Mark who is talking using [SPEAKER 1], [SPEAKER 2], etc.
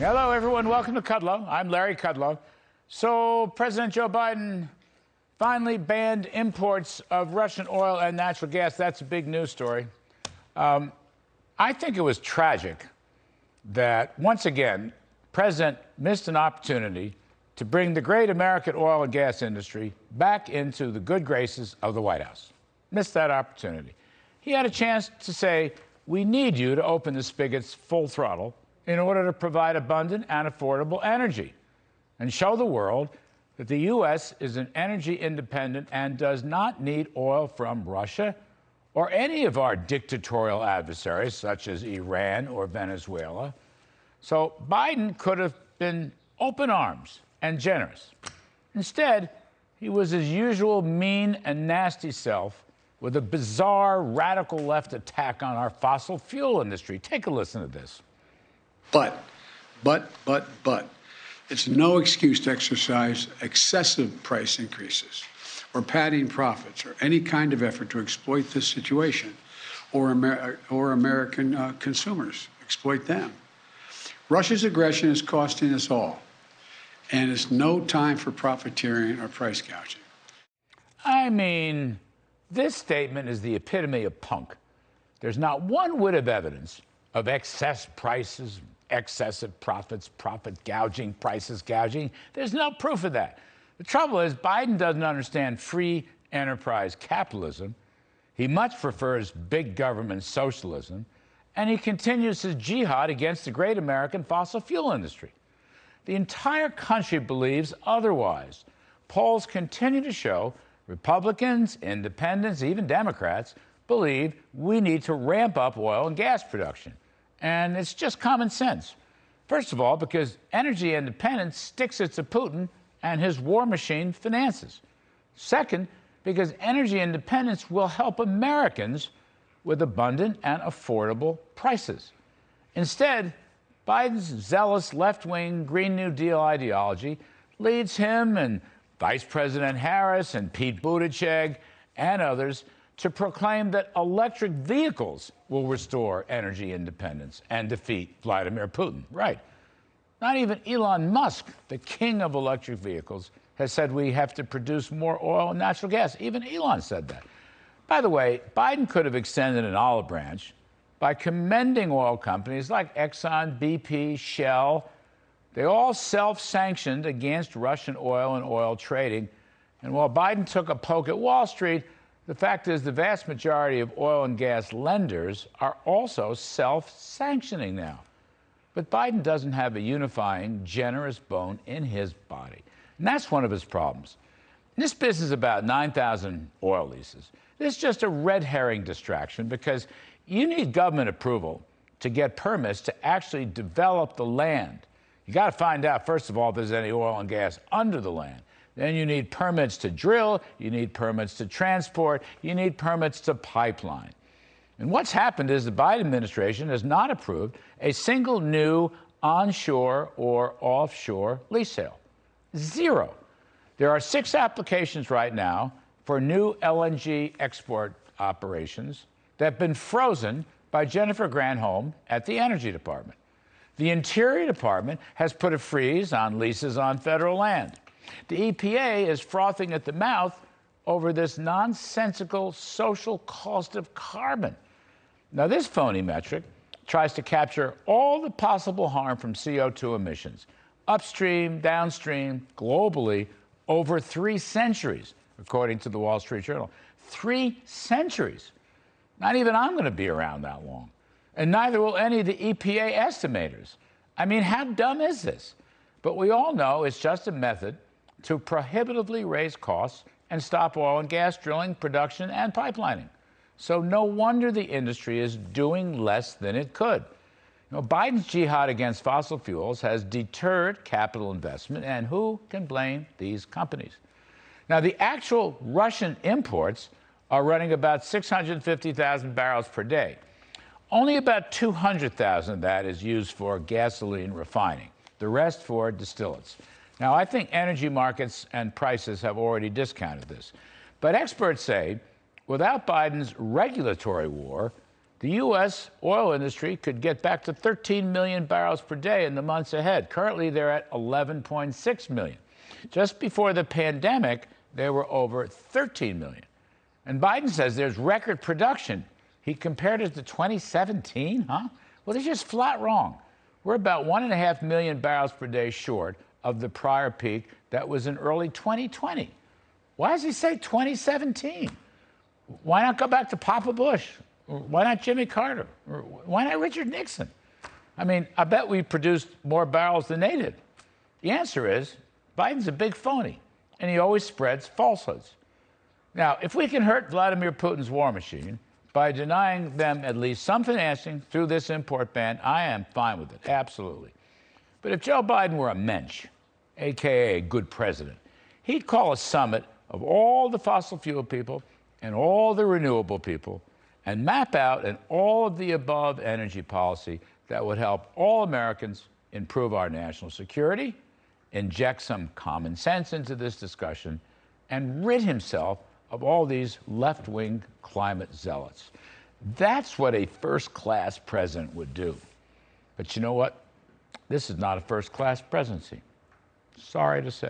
[SPEAKER 1] Hello, everyone. Welcome to Kudlow. I'm Larry Kudlow. So President Joe Biden finally banned imports of Russian oil and natural gas. That's a big news story. I think it was tragic that, once again, President missed an opportunity to bring the great American oil and gas industry back into the good graces of the White House. Missed that opportunity. He had a chance to say, we need you to open the spigots full throttle in order to provide abundant and affordable energy and show the world that the U.S. is an energy independent and does not need oil from Russia or any of our dictatorial adversaries, such as Iran or Venezuela. So Biden could have been open arms and generous. Instead, he was his usual mean and nasty self with a bizarre radical left attack on our fossil fuel industry. Take a listen to this.
[SPEAKER 2] But, it's no excuse to exercise excessive price increases or padding profits or any kind of effort to exploit this situation or American consumers, exploit them. Russia's aggression is costing us all, and it's no time for profiteering or price gouging.
[SPEAKER 1] I mean, this statement is the epitome of punk. There's not one whit of evidence of excess prices, excessive profits, profit gouging, prices gouging. There's no proof of that. The trouble is, Biden doesn't understand free enterprise capitalism. He much prefers big government socialism, and he continues his jihad against the great American fossil fuel industry. The entire country believes otherwise. Polls continue to show Republicans, independents, even Democrats believe we need to ramp up oil and gas production. And it's just common sense. First of all, because energy independence sticks it to Putin and his war machine finances. Second, because energy independence will help Americans with abundant and affordable prices. Instead, Biden's zealous left-wing Green New Deal ideology leads him and Vice President Harris and Pete Buttigieg and others to proclaim that electric vehicles will restore energy independence and defeat Vladimir Putin. Right. Not even Elon Musk, the king of electric vehicles, has said we have to produce more oil and natural gas. Even Elon said that. By the way, Biden could have extended an olive branch by commending oil companies like Exxon, BP, Shell. They all self-sanctioned against Russian oil and oil trading. And while Biden took a poke at Wall Street, the fact is the vast majority of oil and gas lenders are also self-sanctioning now. But Biden doesn't have a unifying, generous bone in his body. And that's one of his problems. This business is about 9,000 oil leases. This is just a red herring distraction because you need government approval to get permits to actually develop the land. You got to find out, first of all, if there's any oil and gas under the land. Then you need permits to drill, you need permits to transport, you need permits to pipeline. And what's happened is the Biden administration has not approved a single new onshore or offshore lease sale. Zero. There are 6 applications right now for new LNG export operations that have been frozen by Jennifer Granholm at the Energy Department. The Interior Department has put a freeze on leases on federal land. The EPA is frothing at the mouth over this nonsensical social cost of carbon. Now, this phony metric tries to capture all the possible harm from CO2 emissions, upstream, downstream, globally, over 3 centuries, according to the Wall Street Journal. 3 centuries. Not even I'm going to be around that long. And neither will any of the EPA estimators. I mean, how dumb is this? But we all know it's just a method to prohibitively raise costs and stop oil and gas drilling, production, and pipelining. So no wonder the industry is doing less than it could. You know, Biden's jihad against fossil fuels has deterred capital investment, and who can blame these companies? Now, the actual Russian imports are running about 650,000 barrels per day. Only about 200,000 of that is used for gasoline refining, the rest for distillates. Now, I think energy markets and prices have already discounted this. But experts say without Biden's regulatory war, The U.S. oil industry could get back to 13 million barrels per day in the months ahead. Currently, they're at 11.6 million. Just before the pandemic, they were over 13 million. And Biden says there's record production. He compared it to 2017, huh? Well, they're just flat wrong. We're about 1.5 million barrels per day short of the prior peak that was in early 2020. Why does he say 2017? Why not go back to Papa Bush? Why not Jimmy Carter? Or why not Richard Nixon? I mean, I bet we produced more barrels than they did. The answer is Biden's a big phony, and he always spreads falsehoods. Now, if we can hurt Vladimir Putin's war machine by denying them at least some financing through this import ban, I am fine with it, absolutely. But if Joe Biden were a mensch, AKA a good president, he'd call a summit of all the fossil fuel people and all the renewable people and map out an all of the above energy policy that would help all Americans improve our national security, inject some common sense into this discussion, and rid himself of all these left-wing climate zealots. That's what a first-class president would do. But you know what? This is not a first-class presidency. Sorry to say.